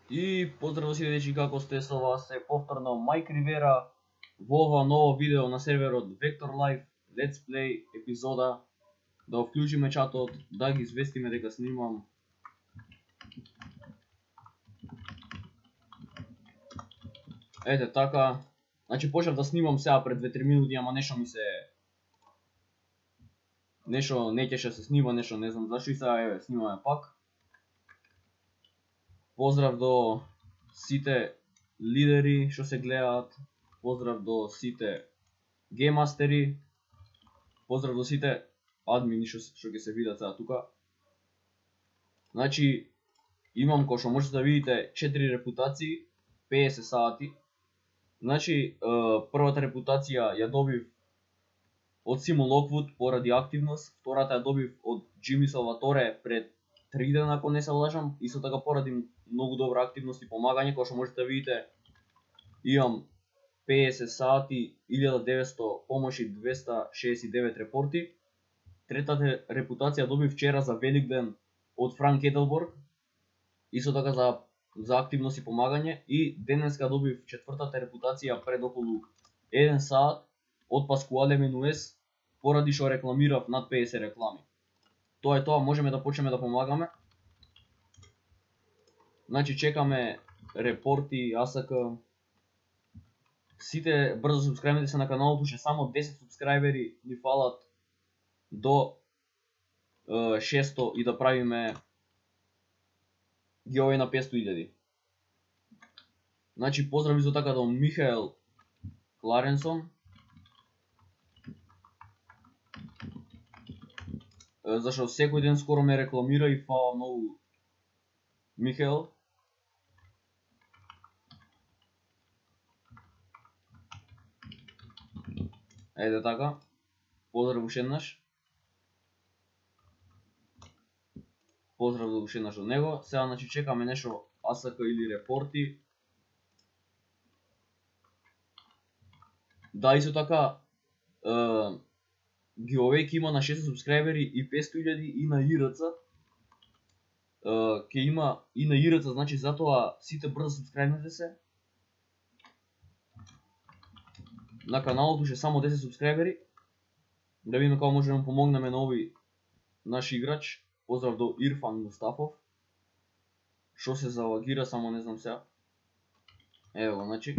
И поздрав сите дечки, како сте, со вас е повторно Майк Ривера во ова ново видео на серверот Vector Life Let's Play епизода. Да вклучиме чатот, да ги известиме дека снимам. Ете така. Значи почнав да снимам сега пред 2-3 минути, ама нешто ми се... Нешто не ќеше се снима, нешто не знам зашто и сега еве снимаме пак. Поздрав до сите лидери што се гледаат. Поздрав до сите геймастери. Поздрав до сите админи што ќе се видат сега тука. Значи имам, кој што можете да видите, 4 репутации, 50 сати. Значи првата репутација ја добив од Симон Локвуд поради активност, втората ја добив од Джими Салваторе пред 3 дена, ако не се лажам, исто така поради многу добра активност и помагање, кој што можете да видите. Имам 50 сати, 1900 помоши, 269 репорти. Третата репутација добив вчера за Великден од Франк Еделборг, исто така за активност и помагање, и денеска добив четвртата репутација пред околу 1 сат од Паскуале Менуес, поради што рекламирав над 50 реклами. Тоа е тоа, можеме да почнеме да помагаме. Значи чекаме репорти, АСК. Сите брзо субскрајбнете се на каналот, уште само 10 субскрајбери ни фалат до 600 и да правиме giveaway на 500.000. Значи поздрави за така до Михаел Кларенсон. Зашто секој ден скоро ме рекламира и фала многу Михаел. Еде така. Поздрав уште еднаш. Поздрав уште еднаш од него. Сега значи чекаме нешто АСК или репорти. Да, исто така giveaway ќе има на 600 субскрајбери и 500.000 и на ИРЦ. Ќе има и на ИРЦ, значи затоа сите брзо субскрајбнете се. На каналот уште само 10 субскрајбери. Да видиме како можеме да помогнеме на овој наш играч. Поздрав до Ирфан Мустафов. Што се залагира, само не знам сега. Ево го, значи.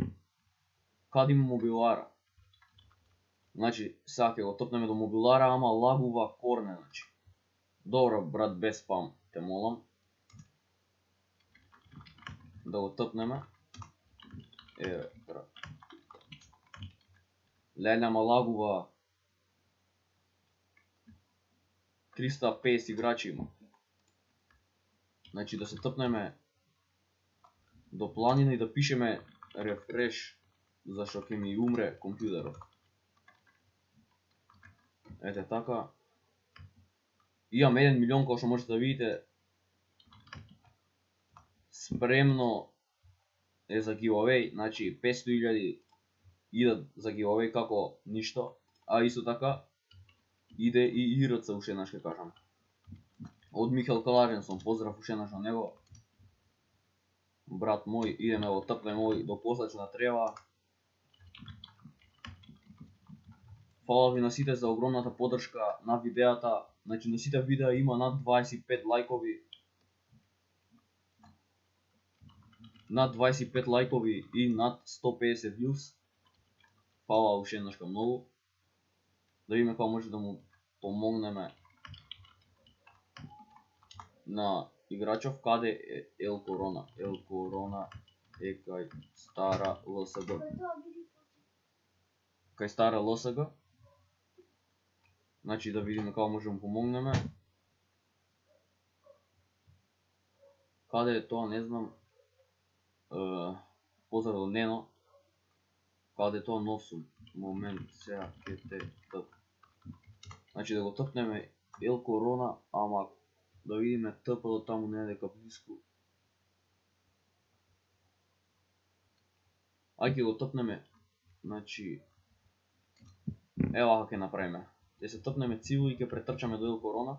Каде има мобилара? Значи, сега ќе го топнеме до мобилара, ама лагува корне, значи. Добро, брат, без спам, те молам. Да го топнеме. Еве, брат. Леле, ама лагува. 350 играчи има. Значи да се топнеме до планина и да пишеме рефреш, зашто ќе ми умре компјутерот. Ете така. Имам 1 милион, кој што можете да видите. Спремно е за giveaway, значи 500.000 идат за giveaway како ништо, а исто така иде и ИРЦ уште еднаш ќе кажам. Од Михаел Кларенсон, поздрав уште еднаш на него. Брат мој, идеме го тпнеме овој до посачна трева. Фала ви на сите за огромната поддршка на видеата. Значи на сите видеа има над 25 лајкови. Над 25 лајкови и над 150 views. Фала уште еднаш многу. Да видиме како може да му помогнеме на играчов. Каде е Ел Корона? Ел Корона е кај стара ЛСГ. Кај стара ЛСГ. Значи да видиме како може да му помогнеме. Каде е тоа, не знам. Поздрав до Нено. Каде е тоа, нов сум. Момент, сега ќе те тп. Значи да го тпнеме Ел Корона, ама да видиме ТП-то таму не е дека блиску. Ајде ќе го тпнеме. Значи ева како ќе направиме. Ќе се тпнеме цивил и ќе претрчаме до Ел Корона.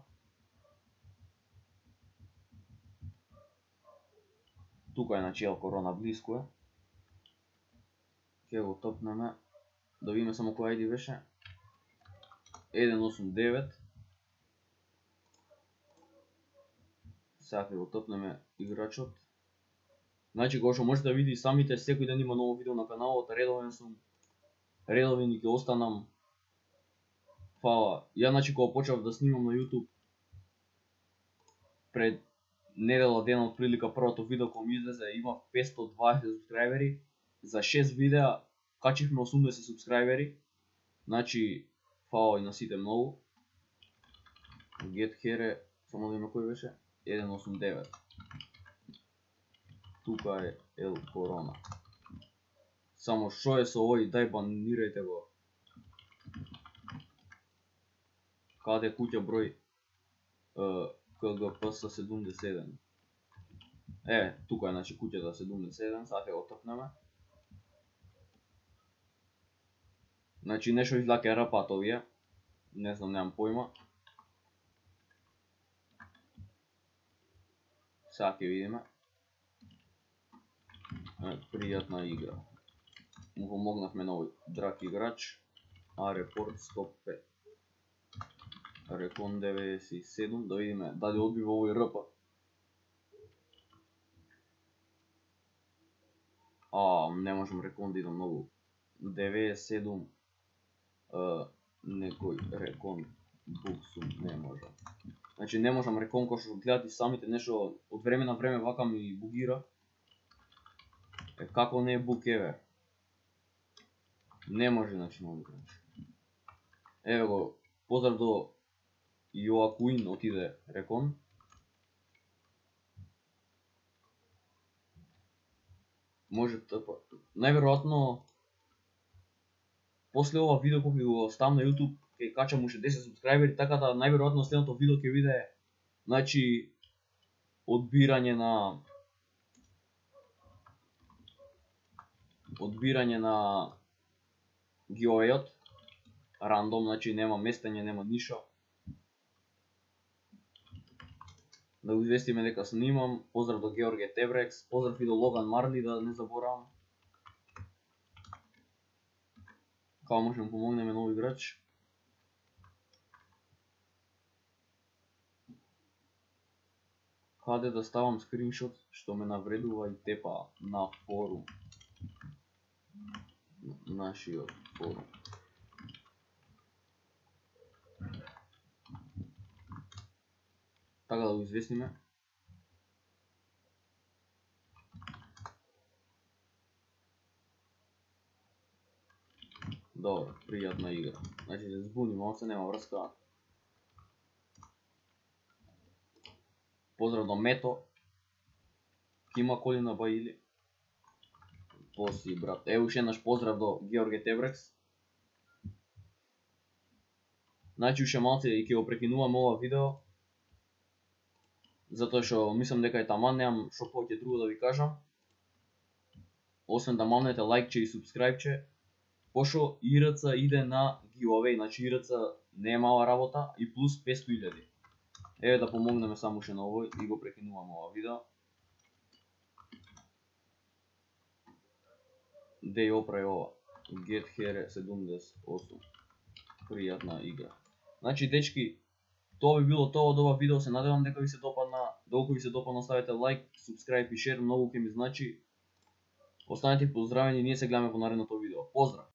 Тука е начел корона, близко е. Ке го топнеме. Да видиме само која ID беше. 189. Сега ќе го топнеме играчот. Значи, кога што можете да види самите, секој ден има ново видео на каналот, редовен сум. Редовен и ќе останам. Фала. Ја, значи, кога почнав да снимам на YouTube, пред недела дена од прилика првото видео кога ми излезе, имав 520 субскрајбери. За 6 видеа качивме 80 субскрајбери. Значи, фала и на сите многу. Get here, само да има кој беше, 189. Тука е El Corona. Само шо е со овој, дај банирајте го. Каде куќа број КГПС 77. Тука е, значи, куќата 77, сега ќе го топнеме. Значи, нешто излаке рапат овие. Не знам, немам појма. Сега ќе видиме. Пријатна игра. Му помогнавме на овој драг играч. Репорт 105. Рекон 97. Да видиме дали одбива овој РП. Не можам рекон да идам многу. 97. Некој рекон буксум не можам. Значи не можам рекон кој што гледат и самите нешто од време на време вака ми бугира. Како не е бук, еве. Не може, значи, на овој играч. Еве го, поздрав до Јоакуин, отиде рекон. Може тпа. Најверојатно после ова видео кога го ставам на YouTube, ќе качам уште 10 субскрајбери, така да најверојатно следното видео ќе биде, значи, одбирање на giveaway-от, рандом, значи нема местење, нема ништо. Да го известиме дека снимам, поздрав до Георге Тебрекс, поздрав и до Логан Марли, да не заборавам. Као можеме помогнеме нови играч. Каде да ставам скриншот што ме навредува и тепа на форум. Нашиот форум. Така да го известиме. Добро, пријатна игра. Значи се збуни, малце нема врска. Поздрав до Мето. Кима Колина Баили. Поси, брат. Уште еднаш поздрав до Георге Тебрекс. Значи уште малце и ќе го прекинувам ова видео. Затоа што мислам дека е таман, немам шо повеќе друго да ви кажам. Освен да мамнете лајкче и субскрајбче. Пошто ИРЦ иде на giveaway, значи ИРЦ не е мала работа и плюс 500.000. Еве да помогнеме само уште на овој и го прекинувам ова видео. Деј опрај ова. Get here 78. Пријатна игра. Значи, дечки, тоа би било тоа од ова видео. Се надевам дека ви се допадна. Доколку ви се допадна, ставете лайк, субскрајб и шер, многу ќе ми значи. Останете поздравени, ние се гледаме во наредното видео. Поздрав!